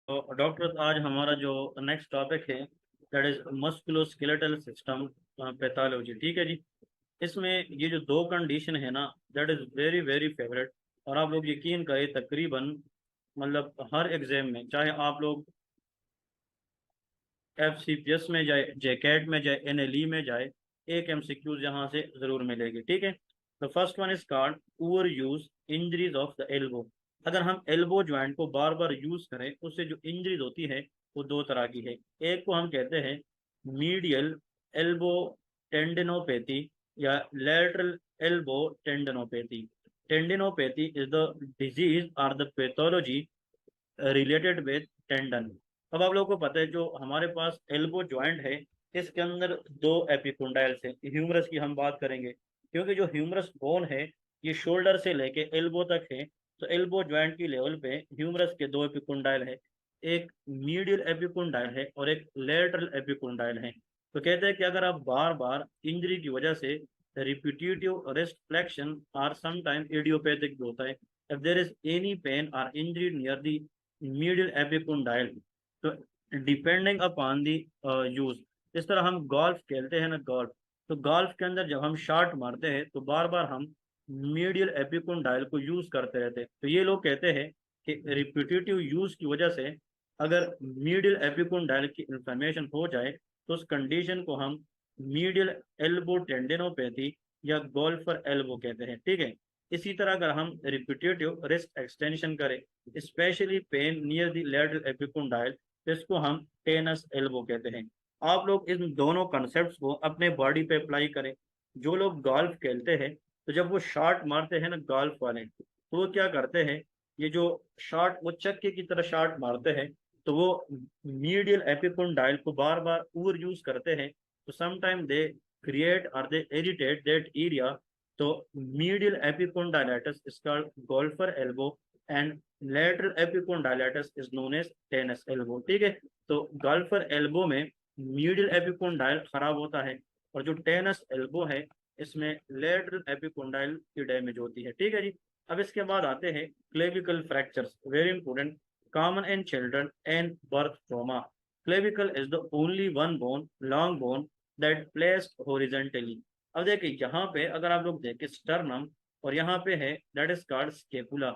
तो डॉक्टर आज हमारा जो नेक्स्ट टॉपिक है that is musculoskeletal system pathology. ठीक है जी। इसमें ये जो दो कंडीशन है ना, that is very very favourite. और आप लोग यकीन करें तकरीबन मतलब हर एग्जाम में, चाहे आप लोग FCPS में जाए, जेकेट में जाए, NLE में जाए, एक MCQs यहाँ से जरूर मिलेगी। ठीक है। The first one is called over use injuries of the elbow. अगर हम एल्बो ज्वाइंट को बार बार यूज करें, उससे जो इंजरीज होती है वो दो तरह की है। एक को हम कहते हैं मीडियल एल्बो टेंडिनोपैथी या lateral elbow tendinopathy. Tendinopathy is the disease और the pathology related with tendon. अब आप लोगों को पता है जो हमारे पास एल्बो जॉइंट है, इसके अंदर दो एपिकोंडाइल्स है। ह्यूमरस की हम बात करेंगे, क्योंकि जो ह्यूमरस बोन है ये शोल्डर से लेके एल्बो तक है। तो एल्बो जॉइंट की लेवल पे ह्यूमरस के दो एपिकोंडाइल है, एक मीडियल एपिकोंडाइल है और एक लेटरल एपिकोंडाइल है। तो कहते हैं कि अगर आप बार बार इंजरी की वजह से रिपीटेटिव रिस्ट फ्लेक्शन और समटाइम इडियोपैथिक होता है, if there is any pain or injury near the medial epicondyle, तो डिपेंडिंग अपॉन दी यूज। इस तरह हम गोल्फ खेलते हैं ना, गोल्फ, तो गोल्फ के अंदर जब हम शॉट मारते हैं तो बार बार हम मीडियल एपिकोंडाइल को यूज करते रहते हैं। तो ये लोग कहते हैं कि रिपीटेटिव यूज की वजह से अगर मीडियल एपिकोंडाइल की इंफ्लेमेशन हो जाए तो उस कंडीशन को हम मीडियल एल्बो टेंडिनोपैथी या गोल्फर एल्बो कहते हैं। ठीक है। इसी तरह अगर हम रिपीटेटिव रिस्ट एक्सटेंशन करें, specially pain near the lateral epicondyle, तो इसको हम टेनस एल्बो कहते हैं। आप लोग इन दोनों कॉन्सेप्ट्स को अपने बॉडी पे अप्लाई करें। जो लोग गोल्फ खेलते हैं, तो जब वो शॉट मारते हैं ना गोल्फ वाले, तो वो क्या करते हैं, ये जो शॉट वो चक्के की तरह शॉट मारते हैं, तो वो मीडियल एपिकोंडाइल को बार बार ओवर यूज करते हैं। तो समटाइम दे क्रिएट और दे इरिटेट दैट एरिया। तो medial epicondylitis is called golfer elbow and lateral epicondylitis is known as tennis elbow। ठीक है। तो golfer elbow में medial epicondyle खराब होता है, और जो टेनस एल्बो है इसमें लेटरल एपिकोंडाइल की डैमेज होती है। ठीक है जी। अब इसके बाद आते हैं clavicle fractures, very important, common in children and birth trauma. Clavicle is the only one bone, long bone, that placed horizontally. अब देखिए यहाँ पे अगर आप लोग देखें स्टर्नम, और यहाँ पे है दैट इज कॉल्ड स्केपुला।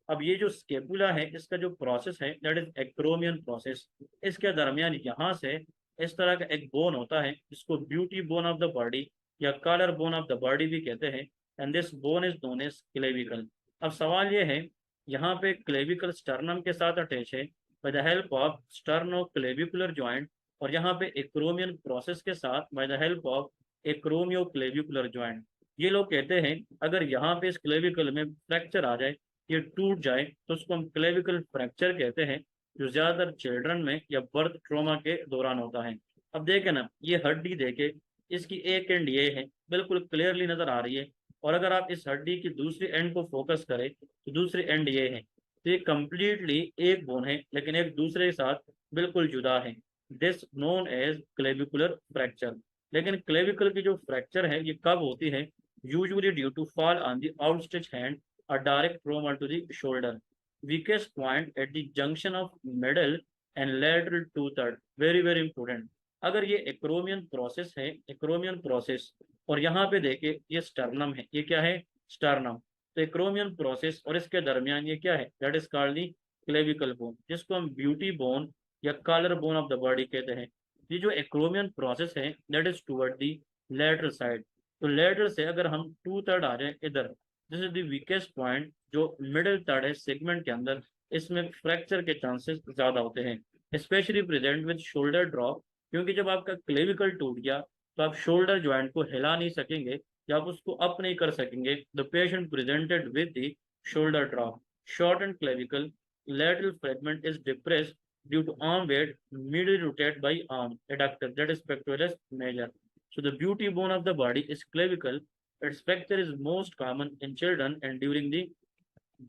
अब ये जो स्केपुला है इसका जो प्रोसेस है दैट इज एक्रोमियन प्रोसेस। इसके दरमियान यहाँ से इस तरह का एक बोन होता है जिसको beauty bone of the body या collar bone of the body भी कहते हैं, and this bone is known as clavicle. अब सवाल ये है, यहाँ पे क्लेविकल स्टर्नम के साथ अटैच है by the help of sternoclavicular joint, और यहाँ पे एक्रोमियन प्रोसेस के साथ by the help of acromioclavicular joint. ये लोग कहते हैं अगर यहाँ पे इस क्लेविकल में फ्रैक्चर आ जाए, ये टूट जाए, तो उसको हम क्लेविकल फ्रैक्चर कहते हैं, जो ज्यादातर चिल्ड्रन में या बर्थ ट्रॉमा के दौरान होता है। अब देखें ना, ये हड्डी देखे, इसकी एक एंड ये है, बिल्कुल क्लियरली नजर आ रही है। और अगर आप इस हड्डी की दूसरी एंड को फोकस करें तो दूसरी एंड ये है। तो ये कंप्लीटली एक बोन है लेकिन एक दूसरे के साथ बिल्कुल जुदा है। This known as clavicular fracture. लेकिन क्लेविकल की जो फ्रैक्चर है ये कब होती है? Usually due to fall on the outstretch hand, a direct trauma to the shoulder, weakest point at the junction of middle and lateral two-third, very very important। अगर ये एक्रोमियन प्रोसेस है, एक्रोमियन प्रोसेस, और यहाँ पे देखे ये sternum है, ये क्या है? स्टर्नम। तो एक्रोमियन प्रोसेस और इसके दरमियान ये क्या है? That is called the clavicle bone, जिसको हम ब्यूटी बोन या collar bone of the body कहते हैं। ये जो एक्रोमियन प्रोसेस है that is toward the lateral side. तो लेटरल से अगर हम टू थर्ड आ जाए इधर, this is the weakest point, जो मिडिल थर्ड है सेगमेंट के अंदर, इसमें फ्रैक्चर के चांसेस ज्यादा होते हैं, specially present with shoulder drop. क्योंकि जब आपका क्लेविकल टूट गया तो आप शोल्डर ज्वाइंट को हिला नहीं सकेंगे या आप उसको अप नहीं कर सकेंगे। The patient presented with the shoulder drop, short and clavicle, lateral fragment is depressed due to arm weight, medially rotated by arm adductor, that is pectoralis major. So the beauty bone of the body is clavicle. Its fracture is most common in children and during the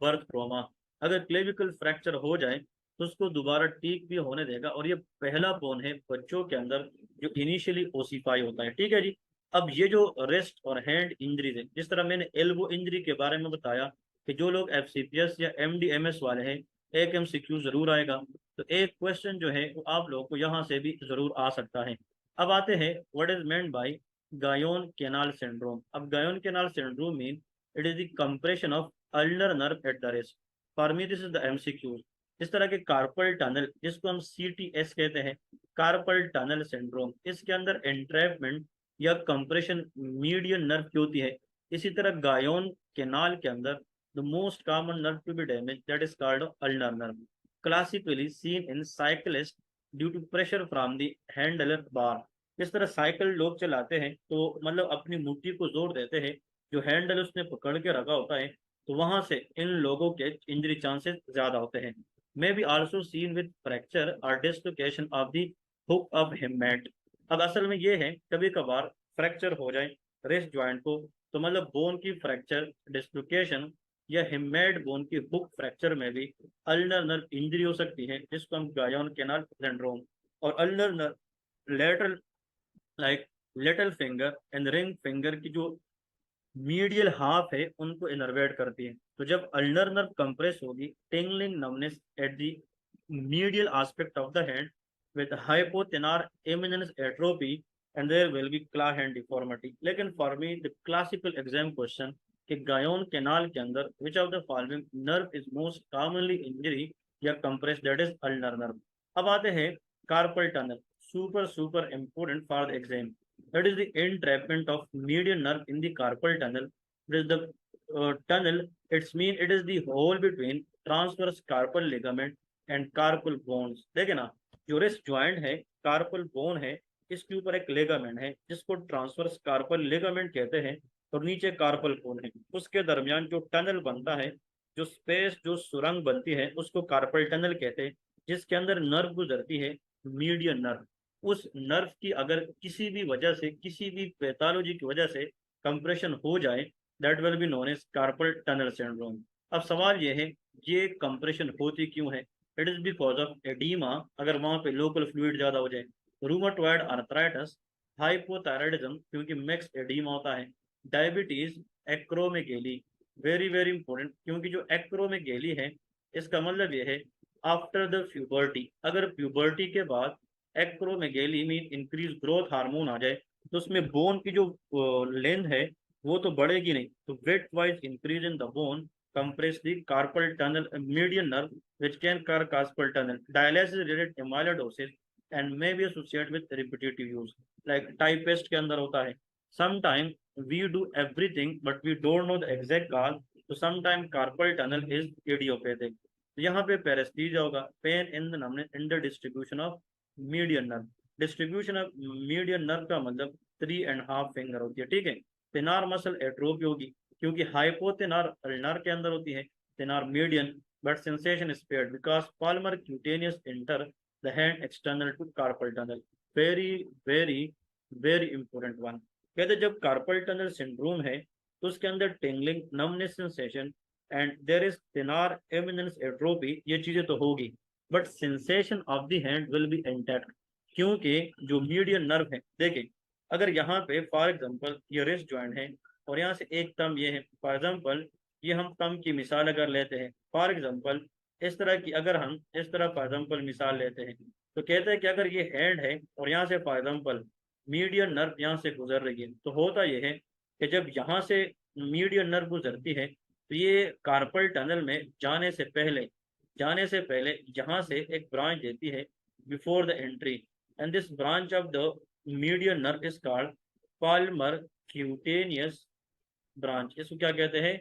birth trauma। अगर clavicle fracture हो जाए तो उसको दोबारा ठीक भी होने देगा, और ये पहला बोन है बच्चों के अंदर जो इनिशियली ओसीफाई होता है। ठीक है जी। अब ये जो रेस्ट और हैंड इंजरीज है, जिस तरह मैंने एल्बो इंजरी के बारे में बताया कि जो लोग FCPS या MDMS वाले हैं एक एमसीक्यू जरूर आएगा। तो एक क्वेश्चन जो है वो आप लोगों को यहाँ से भी जरूर आ सकता है। अब आते हैं what is meant by Guyon canal syndrome. अब Guyon canal syndrome mean it is the compression of ulnar nerve at the wrist. For me this is the MCQ. इस तरह के कार्पल टनल जिसको हम सीटीएस कहते हैं, कार्पल टनल सिंड्रोम, इसके अंदर एंट्रैपमेंट या कंप्रेशन मीडियन नर्व की होती है। इसी तरह गायोन कैनाल के अंदर the most common nerve to be damaged, that is called ulnar nerve, classically seen in cyclists due to pressure from the handlebar bar। इस तरह साइकिल लोग चलाते हैं तो मतलब अपनी मुट्ठी को जोर देते हैं, जो हैंडल उसने पकड़ के रखा होता है, तो वहां से इन लोगों के इंजरी चांसेस ज्यादा होते हैं। May be also seen with fracture और dislocation of the hook of hamate. अब असल में ये है कभी कभार फ्रैक्चर हो जाए रिस्ट जॉइंट को, तो मतलब बोन की फ्रैक्चर, डिस्लोकेशन या हिमेड बोन की हुक फ्रैक्चर में भी अल्नर नर्व इंजरी हो सकती है, जिसको हम गायोन कैनाल सिंड्रोम। और ulnar nerve lateral like little finger and ring finger की जो मीडियल हाफ है उनको इनर्वेट करती है। तो जब अल्नर नर्व कंप्रेस होगी, tingling numbness at the medial aspect of the hand with hypothenar eminence atrophy and there will be claw hand deformity. लेकिन for me the classical exam question कि Guyon canal के अंदर which of the following nerve is most commonly injury या compress, that is ulnar nerve. अब आते हैं carpal tunnel, super super important for the exam. That is the entrapment of median nerve in the carpal tunnel. It is the tunnel. It's mean it is the hole between transverse carpal ligament and carpal bones। देखे ना, जो wrist joint है, carpal bone है, इसके ऊपर एक ligament है जिसको ट्रांसवर्स कार्पल लिगामेंट कहते हैं, और नीचे कार्पल बोन है। उसके दरमियान जो टनल बनता है, जो स्पेस, जो सुरंग बनती है, उसको कार्पल टनल कहते हैं, जिसके अंदर नर्व गुजरती है, मीडियन नर्व। उस नर्व की अगर किसी भी वजह से, किसी भी पैथोलॉजी की वजह से कंप्रेशन हो जाए, that will be known as carpal tunnel syndrome. अब सवाल ये है, ये कंप्रेशन होती क्यों है? It is because of oedema, अगर वहां पे लोकल फ्लूइड ज्यादा हो जाए, रूमेटॉइड आर्थराइटिस, हाइपोथायराइडिज्म क्योंकि मिक्स एडीमा होता है, diabetes, acromegaly, very very important, क्योंकि जो एक्रोमेगेली है इसका मतलब ये है आफ्टर द प्यूबर्टी, अगर प्यूबर्टी के बाद acromegaly mean increase growth hormone आ जाए, तो उसमें बोन की जो लेंथ है वो तो बढ़ेगी नहीं, तो weight wise increase in the bone compress the carpal tunnel median nerve which can car carpal tunnel dialysis related amyloidosis and may be associated with repetitive use, like typist के अंदर होता है। Sometime we do everything but we don't know the exact cause, तो sometime carpal tunnel is idiopathic. तो यहाँ पे paraesthesia होगा, pain in the distribution of median nerve. Distribution of median nerve का मतलब 3.5 फिंगर होती है, ठीक है। तेनार मसल एट्रोफी होगी क्योंकि हाइपोतेनार अल्नर के अंदर होती है, thenar median, but sensation spared because palmar cutaneous enter the hand external to carpal tunnel. Very very very important one. कहते जब कार्पल टनल सिंड्रोम है तो उसके अंदर tingling, numbness sensation and there is thenar eminence atrophy, ये चीजें तो होगी, but sensation of the hand will be intact, क्योंकि जो मीडियन नर्व है, देखिए अगर यहाँ पे फॉर एग्जांपल ये रिस्ट जॉइंट है और यहाँ से एक थंब ये है, फॉर एग्जांपल ये हम थंब की मिसाल अगर लेते हैं, फॉर एग्जांपल इस तरह की अगर हम इस तरह फॉर एग्जांपल मिसाल लेते हैं, तो कहते हैं कि अगर ये हैंड है और यहाँ से फॉर एग्जांपल मीडियन नर्व यहाँ से गुजर रही है, तो होता यह है कि जब यहाँ से मीडियन नर्व गुजरती है तो ये कार्पल टनल में जाने से पहले यहाँ से एक ब्रांच देती है before the entry, and this branch of the median nerve is called Palmer cutaneous branch. इसको क्या कहते हैं?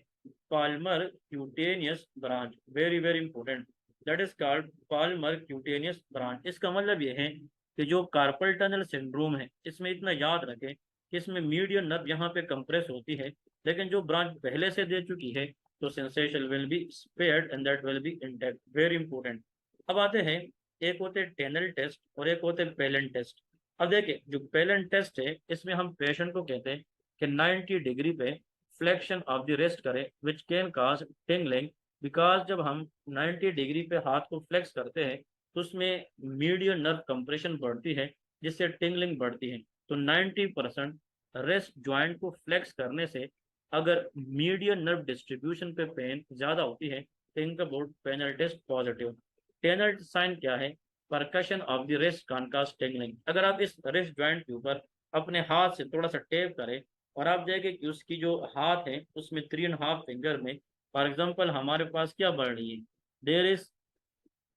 Palmer cutaneous branch, very very important, that is called Palmer cutaneous branch. इसका मतलब ये है कि जो कार्पल टनल सिंड्रोम है इसमें इतना याद रखें कि इसमें मीडियन नर्व यहाँ पे कंप्रेस होती है, लेकिन जो ब्रांच पहले से दे चुकी है तो sensation will be spared and that will be intact, very important. अब आते हैं, एक होते हैं टेनल टेस्ट और एक होते हैं पेलेंट टेस्ट। अब देखिए जो पेलेंट टेस्ट है इसमें हम पेशेंट को कहते हैं कि 90 डिग्री पे फ्लेक्शन ऑफ द रेस्ट करें which can cause tingling, because जब हम 90 डिग्री पे हाथ को फ्लेक्स करते हैं तो उसमें मीडियन नर्व कंप्रेशन बढ़ती है जिससे टिंगलिंग बढ़ती है। तो 90% रेस्ट ज्वाइंट को फ्लेक्स करने से अगर मीडियन नर्व डिस्ट्रीब्यूशन पे पेन ज्यादा होती है थिंक अबाउट पेनल टेस्ट पॉजिटिव। टेनल साइन क्या है? परकशन ऑफ द रिस्ट कॉन्कास्ट टिंगलिंग। अगर आप इस रिस्ट जॉइंट के ऊपर अपने हाथ से थोड़ा सा टेप करें और आप देखें कि उसकी जो हाथ है उसमें 3.5 फिंगर में फॉर एग्जांपल हमारे पास क्या बढ़ रही है, देयर इज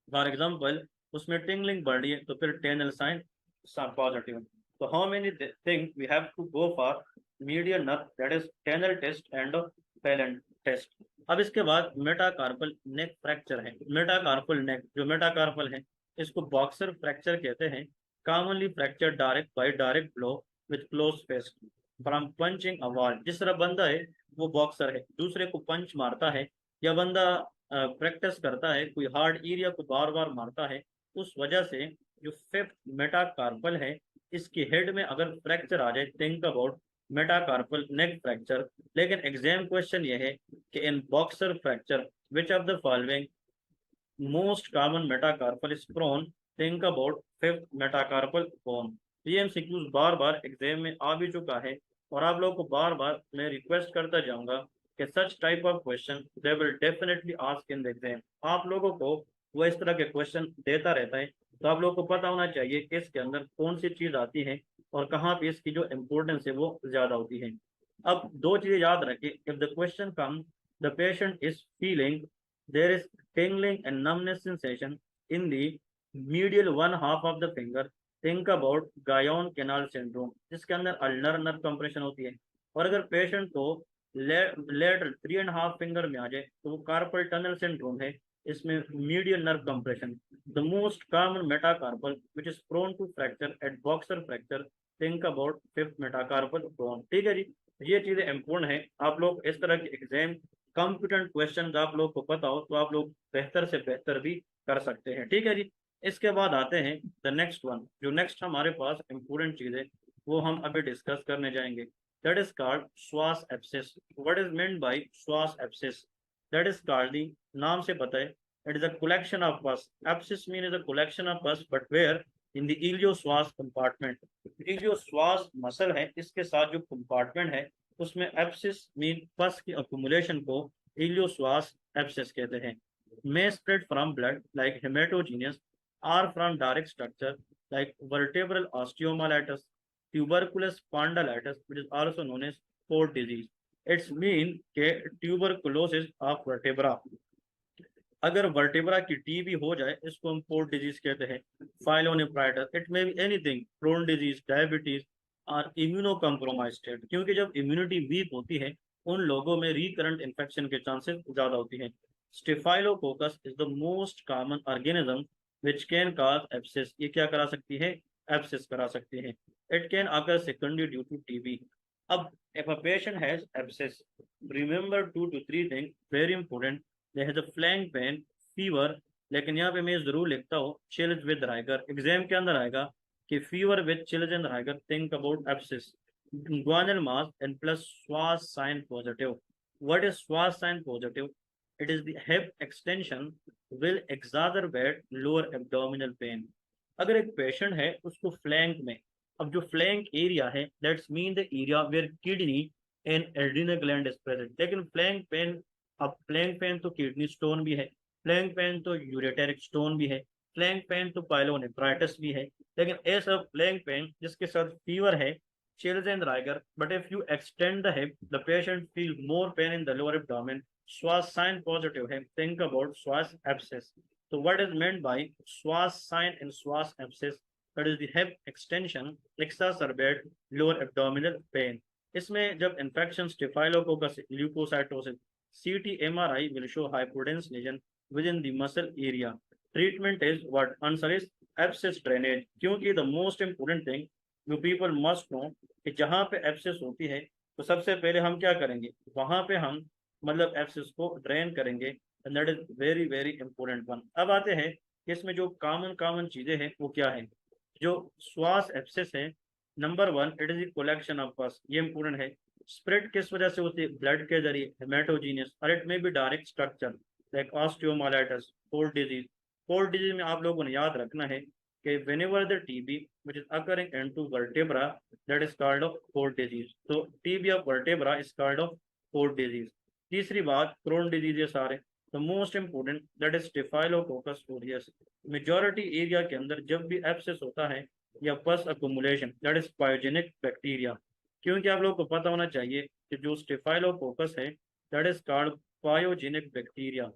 फॉर एग्जांपल उसमें टिंगलिंग बढ़ रही है, तो फिर टेनल साइन पॉजिटिव। तो how many things we have to go for median nerve, that is Tinel test and Phalen test. अब इसके बाद मेटाकार्पल नेक फ्रैक्चर है। मेटाकार्पल नेक, जो मेटाकार्पल है इसको बॉक्सर फ्रैक्चर कहते हैं। Commonly fracture direct by direct blow with close fist from punching a wall. जिस तरह बंदा है वो बॉक्सर है, दूसरे को पंच मारता है, या बंदा प्रैक्टिस करता है, कोई हार्ड एरिया को बार बार मारता है, उस वजह से जो फिफ्थ मेटाकार्पल है इसके हेड में अगर फ्रैक्चर आ जाए, think about metacarpal neck fracture. लेकिन एग्जाम क्वेश्चन ये है कि in boxer fracture which of the following most common metacarpal is prone, think about fifth metacarpal bone. ये एमसीक्यूज बार बार एग्जाम में आ भी चुका है और आप लोगों को बार बार मैं रिक्वेस्ट करता जाऊंगा कि such type of question they will definitely ask in the exam. आप लोगों को वो इस तरह के क्वेश्चन देता रहता है, तो आप लोगों को पता होना चाहिए कि इसके अंदर कौन सी चीज आती है और कहाँ पे इसकी जो इम्पोर्टेंस है वो ज्यादा होती है। अब दो चीजें याद रखें, if the question come the patient is feeling there is tingling and numbness sensation in the medial one half of the finger, think about Guyon canal syndrome, जिसके अंदर अल्नर नर्व कंप्रेशन होती है। और अगर पेशेंट को lateral 3.5 finger में आ जाए तो वो कार्पल टनल सिंड्रोम है, इसमें medial nerve compression. The most common metacarpal which is prone to fracture at boxer fracture, think about fifth metacarpal bone. ठीक है जी, ये चीजें इंपॉर्टेंट है। आप लोग इस तरह के एग्जाम कॉम्पिटेंट क्वेश्चन आप लोग को पता हो तो आप लोग बेहतर से बेहतर भी कर सकते हैं। ठीक है जी, इसके बाद आते हैं द नेक्स्ट वन। जो नेक्स्ट हमारे पास इंपॉर्टेंट चीज है वो हम अभी डिस्कस करने जाएंगे, that is called psoas abscess. What is meant by psoas abscess? That is called the, नाम से पता है, it is a collection of pus. Abscess mean is a collection of pus but where in the iliopsoas compartment. Iliopsoas muscle है, इसके साथ जो compartment है उसमें एब्सिस मीन पस की अक्यूमुलेशन को इलियोश्वास एब्सिस कहते हैं। May spread from blood like hematogenous or from direct structure like vertebral osteomyelitis, tuberculous spondylitis which is also known as Pott disease. It's mean के ट्यूबरकुलोसिस ऑफ वर्टेब्रा। अगर vertebra की TB हो जाए इसको हम पोर्ट डिजीज कहते हैं। Pyelonephritis, it may be anything, Crohn disease, diabetes और इम्यूनो कॉम्प्रोमाइज स्टेट, क्योंकि जब इम्यूनिटी वीक होती है उन लोगों में रिकरेंट इन्फेक्शन के चांसेस ज्यादा होती हैं। Staphylococcus is the most common organism which can cause abscess. ये क्या करा सकती है? एब्सेस करा सकती है। It can occur secondary due to TB. अब if a patient has abscess, remember 2 to 3 things very important. There is a flank pain, fever, लेकिन यहाँ पे मैं जरूर लिखता हूँ chills with rigor। एग्जाम के अंदर आएगा कि fever with chills and rigor, think about abscess, inguinal mass and plus Schwarz sign positive। What is Schwarz sign positive? It is the hip extension will exacerbate lower abdominal pain। अगर एक patient है उसको flank में, अब जो flank area है that's mean the area where kidney and adrenal gland is present. लेकिन flank pain, अब फ्लैंक पेन तो किडनी स्टोन भी है, फ्लैंक पेन तो यूरेटेरिक स्टोन भी है, फ्लैंक पेन तो पाइलोनेफ्राइटिस भी है। लेकिन ऐसा फ्लैंक पेन जिसके साथ फीवर है, chills and rigor, but if you extend the hip the patient feel more pain in the lower abdomen, Schwarz sign positive है, think about Schwarz abscess। so what is meant by Schwarz sign and Schwarz abscess? That is the hip extension exacerbate lower abdominal pain। इसमें जब infection staphylococcus leukocytosis, CT MRI will show hypodense lesion within the muscle area। treatment is what? Answer is abscess drainage, क्योंकि the most important thing जो people must know कि जहाँ पे abscess होती है तो सबसे पहले हम क्या करेंगे, वहां पे हम मतलब एब्सेस को ड्रेन करेंगे, and that is very very important one. अब आते हैं कि इसमें जो कॉमन कॉमन चीजें हैं वो क्या है। जो श्वास एब्सेस है, number one, it is collection of पस। ये इंपॉर्टेंट है। स्प्रेड किस वजह से होती है? ब्लड के जरिए, हेमेटोजीनियस, और इट में भी direct structure like osteomyelitis, port disease. Port disease में आप लोगों ने याद रखना है कि whenever the TB which is occurring into vertebra, that is called of port disease। तो TB of vertebra is called of port disease। तीसरी बात, क्रोन डिजीज ये सारे, the most important that is staphylococcus aureus. Majority area के अंदर जब भी abscess होता है या पस accumulation that is pyogenic bacteria, क्योंकि आप लोगों को पता होना चाहिए कि जो स्टेफाइलोकोकस है that is called pyogenic bacteria.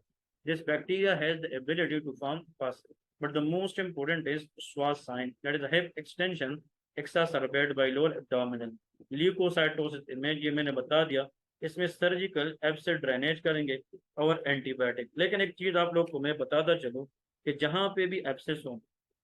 This bacteria has the ability to form pus, but the most important is Schwarz sign, that is a hip extension exacerbated by lower abdominal leukocytosis image। ये मैंने बता दिया, इसमें surgical abscess drainage करेंगे और antibiotic. लेकिन एक चीज आप लोग को मैं बताता चलूं कि जहां पे भी एब्सेस हो,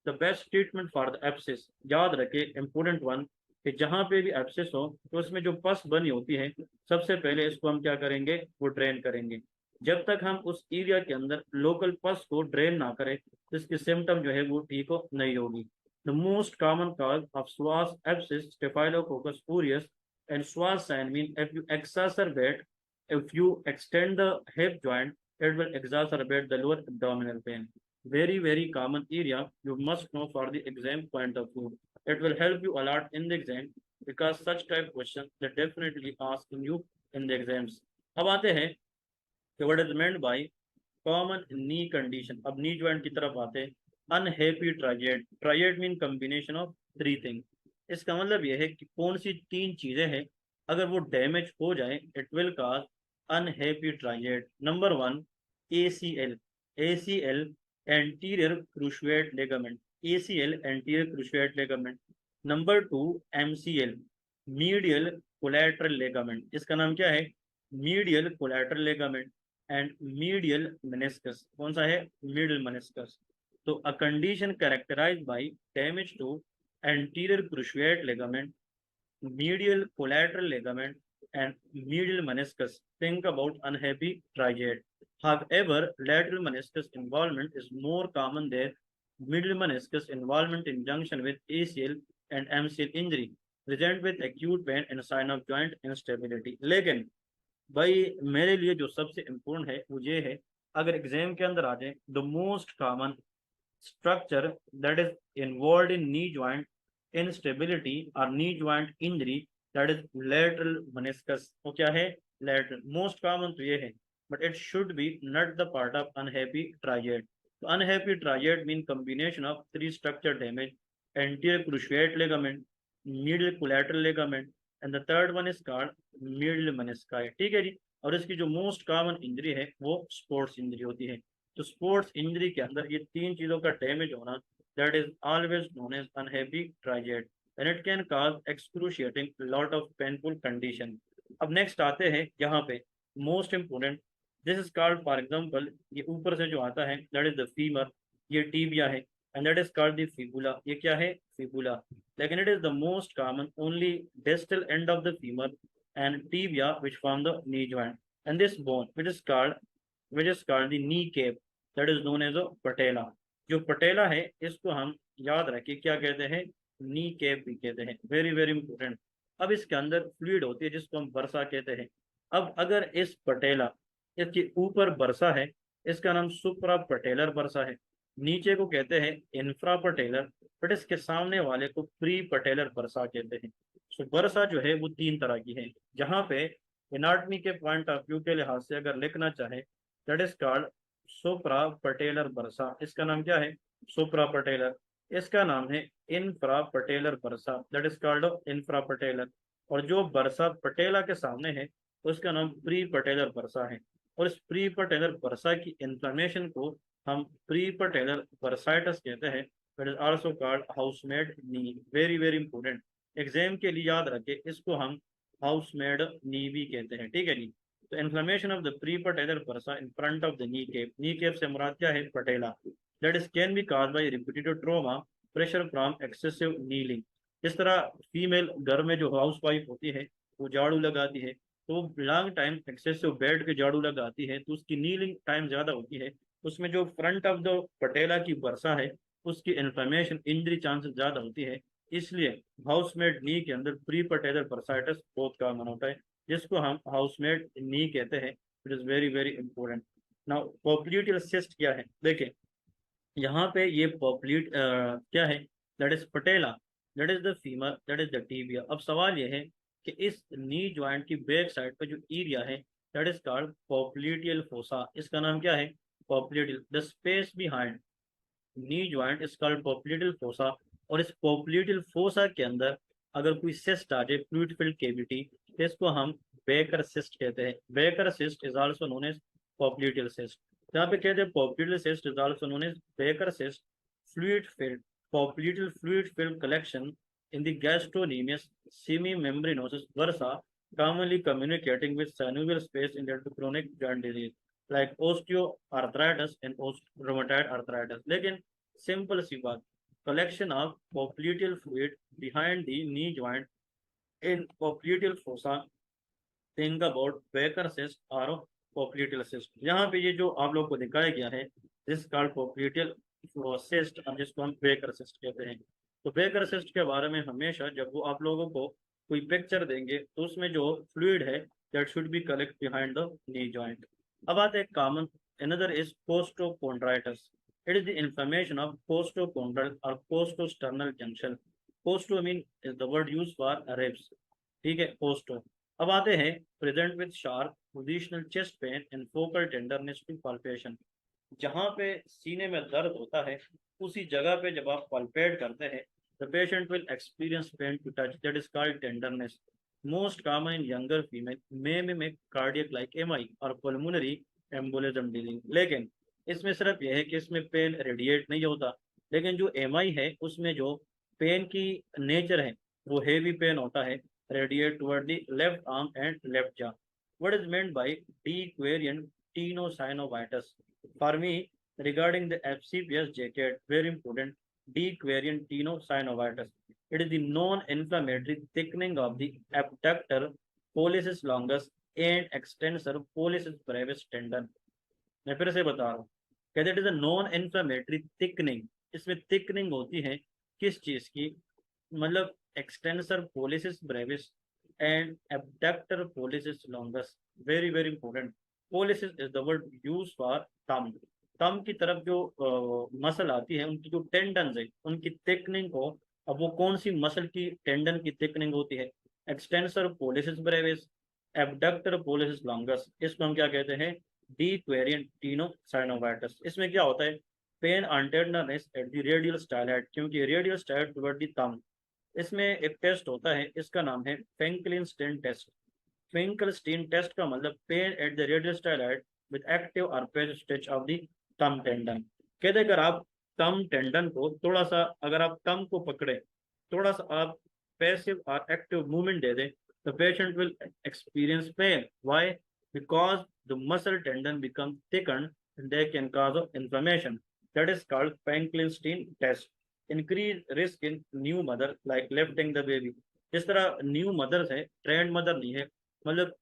the best treatment for the abscess, याद रखे इंपॉर्टेंट वन, कि जहां पे भी एब्सेस हो तो उसमें जो पस बनी होती है सबसे पहले इसको हम क्या करेंगे, वो ड्रेन करेंगे। जब तक हम उस एरिया के अंदर लोकल पस को ड्रेन ना करें तो इसकी सिम्टम जो है वो ठीक हो नहीं होगी। The most common cause of psoas abscess staphylococcus aureus and Schwarz sign mean if you exacerbate, if you extend the hip joint, it will exacerbate the lower abdominal pain. Very, very common area you must know for the exam point of view. It will help you a lot in the exam because such type questions they definitely asking you in the exams. अब आते हैं कि what is meant by common knee condition. अब knee joint की तरफ आते हैं। Unhappy triad, triad mean combination of three thing. इसका मतलब यह है कि कौन सी तीन चीजें हैं अगर वो डैमेज हो जाए it will cause unhappy triad. Number one, ACL, ACL anterior cruciate ligament, ACL anterior cruciate ligament. Number two, MCL medial collateral ligament, इसका नाम क्या है, medial collateral ligament. And medial meniscus, कौन सा है, मिडल मेनिस्कस। तो a condition characterized by damage to anterior cruciate ligament, medial collateral ligament and medial meniscus. Think about unhappy triad. However, lateral meniscus involvement is more common there. Middle meniscus involvement in junction with ACL and MCL injury present with acute pain and sign of joint instability. लेकिन भाई मेरे लिए जो सबसे important है वो ये है, अगर एग्जाम के अंदर आ जाए the most common structure that is involved in knee joint instability or knee joint injury, that is lateral meniscus। वो क्या है, lateral। most common तो ये है, but it should be not the part of unhappy triad। तो unhappy triad mean combination of three structure damage, anterior cruciate ligament, medial collateral ligament and the third one is called medial menisci। ठीक है जी। और इसकी जो most common injury है वो sports injury होती है। तो स्पोर्ट्स इंजरी के अंदर ये तीन चीजों का डैमेज होना that is always known as unhappy triad and it can cause excruciating lot of painful condition. अब नेक्स्ट आते हैं यहाँ पे most important, this is called for example, ये ऊपर से जो आता है दैट इज द फीमर, ये टीबिया है and that is called the fibula, ये क्या है, फिबुला। लेकिन it is the most common only distal end of the femur and tibia which form the knee joint and this bone which is called the kneecap, that is known as a patella। जो पटेला है इसको हम याद रखें क्या कहते हैं, knee cap भी कहते हैं। Very very important. अब इसके अंदर फ्लूइड होती है जिसको हम वर्षा कहते हैं। अब अगर इस पटेला, इसके ऊपर वर्षा है, इसका नाम सुप्रा पटेलर वर्षा है, नीचे को कहते हैं इंफ्रा पटेलर, बट इसके सामने वाले को प्री पटेलर वर्षा कहते हैं। सो वर्षा जो है वो तीन तरह की है। जहाँ पे एनाटमी के पॉइंट ऑफ व्यू के लिहाज से अगर लिखना चाहे that is called supra patellar बरसा, इसका नाम क्या है, सुप्रा पटेलर। इसका नाम है इनफ्रा पटेलर बरसा, that is called infra patellar. और जो बरसा पटेला के सामने है उसका नाम प्री पटेलर बरसा है। और इस प्री पटेलर बरसा की इन्फ्लेमेशन को हम प्री पटेलर बरसाइटस कहते हैं, that is also called housemaid knee. Very very important, exam के लिए याद रखे इसको हम हाउसमेड नी भी कहते हैं। ठीक है जी। तो inflammation of the pre patellar bursa in front of the knee cap, knee cap से मुराद क्या है, patella. That is can be caused by repeated trauma, pressure from excessive kneeling. जिस तरह फीमेल घर में जो हाउस वाइफ होती है वो झाड़ू लगाती है, तो वो लॉन्ग टाइम एक्सेसिव बेड के झाड़ू लगाती है तो उसकी नीलिंग टाइम ज्यादा होती है, उसमें जो फ्रंट ऑफ द पटेला की बरसा है उसकी इन्फ्लेमेशन इंजरी चांसेस ज्यादा होती है। इसलिए हाउसमेड नी के अंदर प्री पटेलर बरसाइटिस बहुत कॉमन होता है जिसको हम हाउसमेड नी कहते हैं। It is very very important. Now popliteal cyst क्या है, देखें यहाँ पे ये पॉप्यूलेट क्या है, that is patella, that is the femur, that is the tibia. अब सवाल ये है कि इस नी ज्वाइंट की बैक साइड पे जो एरिया है that is called popliteal fossa. इसका नाम क्या है? Popliteal. The space behind knee joint is called popliteal fossa. और इस पॉप्लिटियल फोसा के अंदर अगर कोई सिस्ट आ जाए, फ्लूइड फिल्ड केविटी, तो इसको हम बेकर सिस्ट कहते हैं। Baker cyst is also known as popliteal cyst. यहाँ पे कहते हैं popliteal cyst is also known as Baker cyst. Fluid filled popliteal fluid film collection in the gastrocnemius semimembranosus versa, commonly communicating with synovial space in the chronic joint disease like osteoarthritis and rheumatoid arthritis। लेकिन simple सी बात, collection of popliteal fluid behind the knee joint in popliteal fossa, think about Baker cyst और popliteal cyst। यहाँ पे ये जो आप लोग को दिखाया गया है, दिस कॉल्ड popliteal cyst, जिसको हम बेकर सिस्ट कहते हैं। तो बेकर सिस्ट के बारे में हमेशा जब वो आप लोगों को कोई पिक्चर देंगे तो उसमें जो फ्लूइड है that should be collect behind the knee joint. अब आते हैं common, another is costochondritis. It is the inflammation of costochondral और costosternal junction. Costo mean is the word use for ribs, ठीक है, कोस्टो। अब आते हैं present with sharp positional chest pain and focal tenderness to palpation. जहाँ पे सीने में दर्द होता है उसी जगह पे जब आप पल्पेट करते हैं, the patient will experience pain to touch, that is called tenderness. Most common in younger female में कार्डियक लाइक एमआई और पल्मोनरी एम्बोलिज्म डिजीज। लेकिन इसमें सिर्फ यह है कि इसमें पेन रेडिएट नहीं होता, लेकिन जो एमआई है उसमें जो पेन की नेचर है वो हेवी पेन होता है, radiate toward the left arm and left jaw। What is meant by dequarian tenosynovitis? For me, regarding the FCPS jacket, very important, dequarian tenosynovitis. It is the non-inflammatory thickening of the abductor pollicis longus and extensor pollicis brevis tendon। मैं फिर से बता रहा हूँ, कहते it is a non inflammatory thickening. इसमें thickening होती है किस चीज की? मतलब extensor pollicis brevis and abductor pollicis longus. Very very important. Pollicis is the word use for thumb. Thumb की तरफ जो मसल आती है, उनकी जो टेंडन है उनकी थिकनिंग को, अब वो कौन सी मसल की टेंडन की थिकनिंग होती है? Extensor pollicis brevis, abductor pollicis longus. इसको हम क्या कहते हैं? डीक्वेरियन टीनोसाइनोवाइटिस। इसमें क्या होता है? Pain on tenderness at the radial styloid, क्योंकि radial styloid toward the thumb. इसमें एक टेस्ट होता है, इसका नाम है फेंकलिन-स्टेन टेस्ट। फेंकल-स्टीन टेस्ट का मतलब pain at the radial styloid with active और passive stretch of the thumb tendon. कहते अगर आप थंब टेंडन को थोड़ा सा, अगर आप थंब को पकड़े, थोड़ा सा आप पैसिव और एक्टिव मूवमेंट दे दें, the patient will experience pain। Why? Because the muscle tendon becomes thickened and they can cause of inflammation। That is called Frankenstein test। Increase risk in new mother like lifting the baby। जिस तरह new mothers है, trend mother नहीं है, मतलब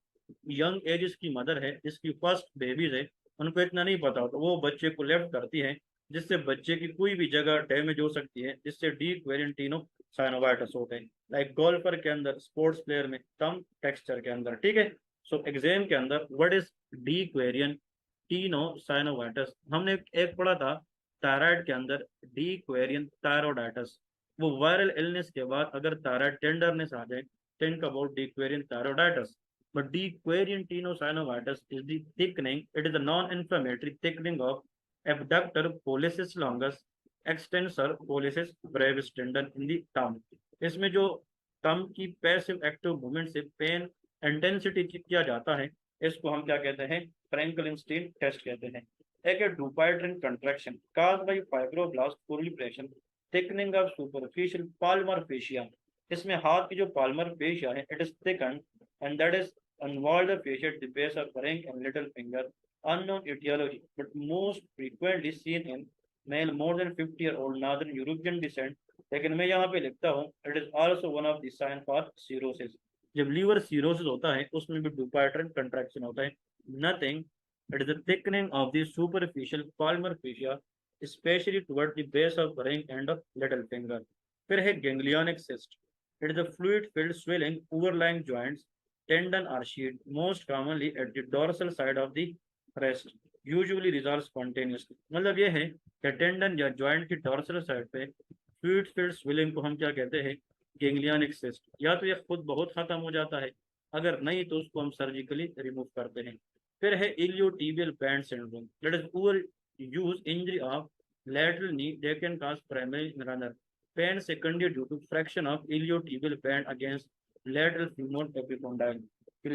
young edges की mother है जिसकी first babies है, उनको इतना नहीं पता होता, वो बच्चे को लेफ्ट करती है जिससे बच्चे की कोई भी जगह डैमेज हो सकती है, जिससे डीप वेरिएंटिनो साइनोवाइटिस होते हैं। लाइक गोल्फर के अंदर, स्पोर्ट्स प्लेयर में, थंब टेक्सचर के अंदर, ठीक है। सो एग्जाम के अंदर व्हाट इज डीक्वेरियन टीनोसाइनोवाइटिस? हमने एक पढ़ा था थायराइड के अंदर डीक्वेरियन थायरोडाइटिस। वो वायरल इलनेस के बाद अगर थायराइड टेंडरनेस आ जाए, think about de Quervain thyroiditis. But dequarian tenosynovitis is the thickening. It is a non-inflammatory thickening of abductor pollicis longus, extensor pollicis brevis tendon in the thumb। इसमें जो thumb की passive active movement से pen intensity किया जाता है, इसको हम क्या कहते हैं? फ्रैंकलिन-स्टीन टेस्ट कहते हैं। एक है डुपाइट्रिन contraction caused by fibroblast proliferation, thickening of superficial palmar fascia। इसमें हाथ की जो पाल्मर फेशिया है, it is thicken and that is involved the fascia at the base of ring and little finger। Unknown etiology, but most frequently seen in male more than 50-year-old northern European descent। लेकिन मैं यहाँ पे लिखता हूँ it is also one of the sign for cirrhosis। जब liver cirrhosis होता है उसमें भी डुपाइट्रिन कंट्रैक्शन होता है। Nothing, it is the thickening of the superficial palmar fascia, especially toward the base of ring and of little finger। फिर है ganglionic cyst। It is a fluid-filled swelling overlying joints, tendon or sheath, most commonly at the dorsal side of the wrist, usually resolves spontaneously। मतलब ये है कि tendon या joint की dorsal side पे fluid filled swelling को हम क्या कहते हैं? Ganglionic cyst. या तो ये खुद बहुत खत्म हो जाता है अगर नहीं तो उसको हम सर्जिकली रिमूव करते हैं। फिर है iliotibial band syndrome, that is poor use injury of lateral knee, they can cause primary runner pain secondary due to fraction of iliotibial band against lateral femoral epicondyle।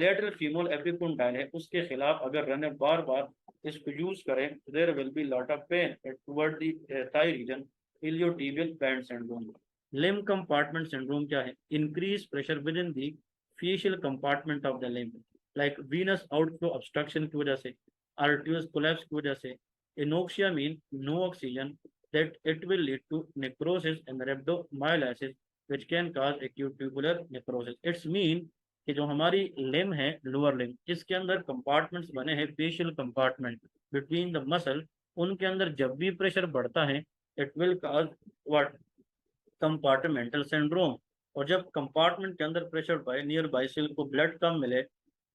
lateral femoral epicondyle है उसके खिलाफ अगर runner बार बार इसको use करें, there will be lot of pain toward the thigh region, iliotibial band syndrome। limb compartment syndrome क्या है? increase pressure within the facial compartment of the limb, like venous outflow obstruction की वजह से, arterial collapse की वजह से। Anoxia mean no oxygen, that it will lead to necrosis and rhabdomyolysis, which can cause acute tubular necrosis। It's mean कि जो हमारी लिम है, लोअर लिम, इसके अंदर कंपार्टमेंट्स बने हैं, fascial compartment between the muscle, उनके अंदर जब भी प्रेशर बढ़ता है, it will cause what? Compartmental syndrome. और जब कंपार्टमेंट के अंदर प्रेशर बढ़े, नियर बाई सेल को ब्लड कम मिले,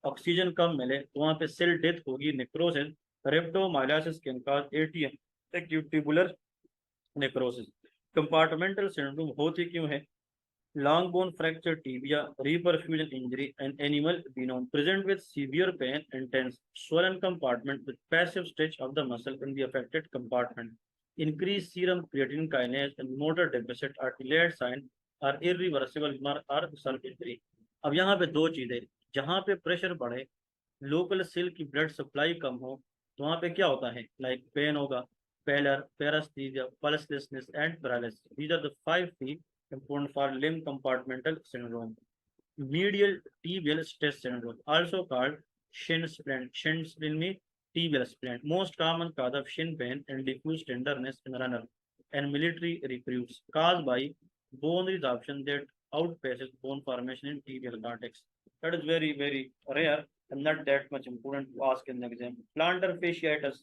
ऑक्सीजन कम मिले, तो वहां पे सेल डेथ होगी, necrosis. Rhabdomyolysis can cause ATM, acute tubular necrosis. Compartmental syndrome होती क्यों है? Long bone fracture, tibia, reperfusion injury, and animal genome present with severe pain, intense swollen compartment with passive stretch of the muscle in the affected compartment, increased serum creatine kinase and motor deficit are delayed sign are irreversible or self injury। अब यहाँ पे दो चीजें, जहाँ पे pressure बढ़े, local cell की blood supply कम हो, तो वहाँ पे क्या होता है? लाइक पेन होगा, pallor, paresthesia, pulselessness and paralysis. These are the 5 P important for limb compartmental syndrome। Medial tibial stress syndrome, also called shin splint, shin splint means tibial splint, most common cause of shin pain and diffuse tenderness in runner and military recruits, caused by bone resorption that outpaces bone formation in tibial cortex। That is very very rare and not that much important to ask in the exam। Plantar fasciitis,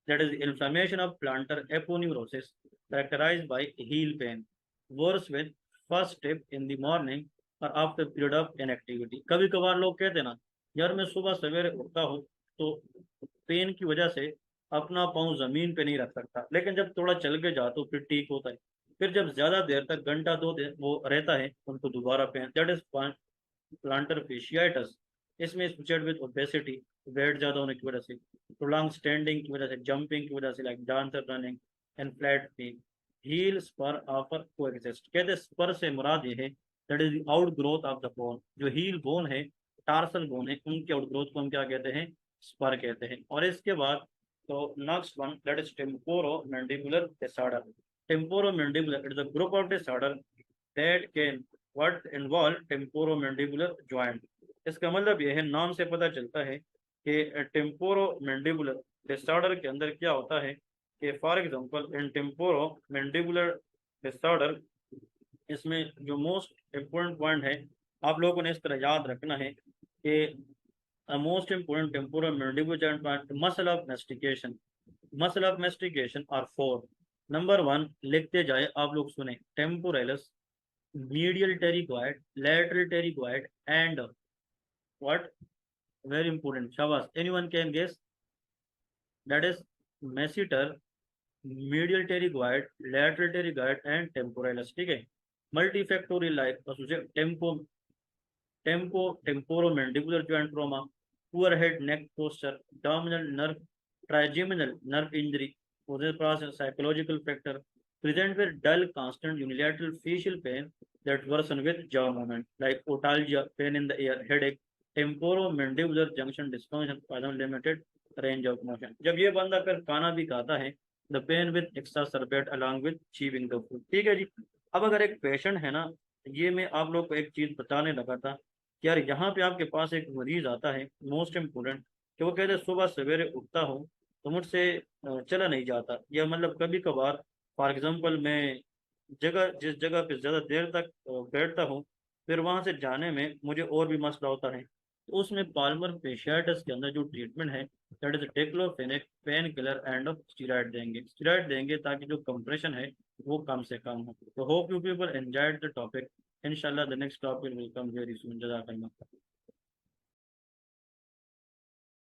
that is inflammation of plantar aponeurosis characterized by heel pain, worse with first step in the morning और after period of inactivity. कभी कभार लोग कहते हैं ना, यार मैं सुबह सवेरे उठता हूँ तो पेन की वजह से अपना पाँव जमीन पे नहीं रख सकता, लेकिन जब थोड़ा चल के जाता हूँ फिर ठीक होता है। फिर जब ज्यादा देर तक, घंटा दो देर वो रहता है, उनको दोबारा pain. That is plantar fasciitis. इसमें एसोसिएटेड विद ओबेसिटी, वेट ज्यादा होने की वजह से, प्रोलॉन्ग स्टैंडिंग की वजह से, जंपिंग की वजह से, like dancer running and flat feet. Heel spur ऑफर कोएग्जिस्ट, कहते हैं स्पर से मुराद ये है that is the outgrowth of the bone. जो हील बोन है, टार्सल बोन है, उनके आउट ग्रोथ को हम क्या कहते हैं? स्पर कहते हैं। और इसके बाद तो next one that is temporo mandibular disorder. Temporo mandibular it is a group of disorder that can what involve temporo mandibular joint. इसका मतलब यह है, नाम से पता चलता है कि टेम्पोरो मैंडिबुलर डिसऑर्डर के अंदर क्या होता है कि for example in temporo mandibular disorder, इसमें जो मोस्ट इम्पोर्टेंट पॉइंट है आप लोगों ने इस तरह याद रखना है कि most important temporal mandibular joint point, muscle of mastication. Muscle of mastication are 4। Number 1 लिखते जाए आप लोग, सुने, temporalis, medial pterygoid, lateral pterygoid, and what? Very important. Shabash. Anyone can guess? That is masseter, medial pterygoid, lateral pterygoid, and temporalis। ठीक है। Multifactorial like associate temporomandibular joint trauma, poor head neck posture, abdominal nerve, trigeminal nerve injury, possess process psychological factor, present with dull constant unilateral facial pain that worsen with jaw movement, like otalgia, pain in the ear, headache, temporomandibular junction dysfunction, limited range of motion। जब ये बंदा फिर खाना भी खाता है, the pain with exacerbate along with chewing the food। ठीक है जी। अब अगर एक पेशेंट है ना, ये मैं आप लोग को एक चीज बताने लगा था कि यार यहाँ पे आपके पास एक मरीज आता है, मोस्ट इम्पोर्टेंट, कि वो कहते सुबह सवेरे उठता हूँ तो मुझसे चला नहीं जाता, या मतलब कभी कभार फॉर एग्जांपल मैं जिस जगह पे ज़्यादा देर तक बैठता हूँ, फिर वहां से जाने में मुझे और भी मसला होता है। तो उसमें पाल्मर फेशियाटिस के अंदर जो ट्रीटमेंट है that is diclofenac pain killer and steroid देंगे ताकि जो कंप्रेशन है वो कम से कम हो। तो hope you people enjoyed the topic. इंशाल्लाह the next topic will come very soon. जज़ाकल्लाह।